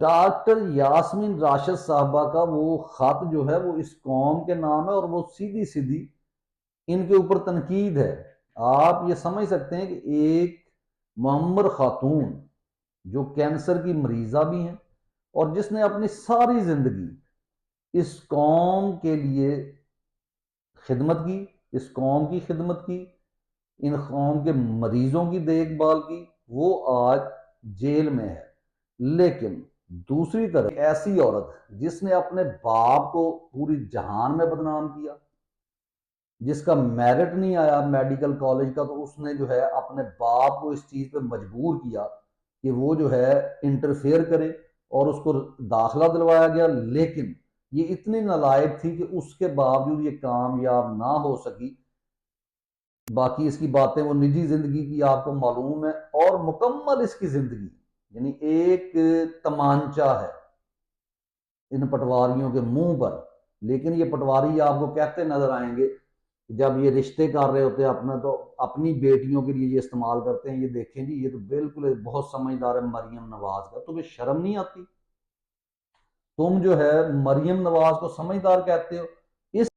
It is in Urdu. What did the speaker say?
ڈاکٹر یاسمین راشد صاحبہ کا وہ خط جو ہے وہ اس قوم کے نام ہے، اور وہ سیدھی سیدھی ان کے اوپر تنقید ہے۔ آپ یہ سمجھ سکتے ہیں کہ ایک معمر خاتون جو کینسر کی مریضہ بھی ہیں، اور جس نے اپنی ساری زندگی اس قوم کے لیے خدمت کی، اس قوم کی خدمت کی، ان قوم کے مریضوں کی دیکھ بھال کی، وہ آج جیل میں ہے۔ لیکن دوسری طرف ایک ایسی عورت جس نے اپنے باپ کو پوری جہان میں بدنام کیا، جس کا میرٹ نہیں آیا میڈیکل کالج کا، تو اس نے جو ہے اپنے باپ کو اس چیز پہ مجبور کیا کہ وہ جو ہے انٹرفیئر کرے، اور اس کو داخلہ دلوایا گیا۔ لیکن یہ اتنی نالائق تھی کہ اس کے باوجود یہ کامیاب نہ ہو سکی۔ باقی اس کی باتیں وہ نجی زندگی کی آپ کو معلوم ہے، اور مکمل اس کی زندگی یعنی ایک تمانچہ ہے ان پٹواریوں کے منہ پر۔ لیکن یہ پٹواری آپ کو کہتے نظر آئیں گے جب یہ رشتے کر رہے ہوتے ہیں اپنا، تو اپنی بیٹیوں کے لیے یہ استعمال کرتے ہیں، یہ دیکھیں جی یہ تو بالکل بہت سمجھدار ہے مریم نواز کا، تمہیں شرم نہیں آتی؟ تم جو ہے مریم نواز کو سمجھدار کہتے ہو،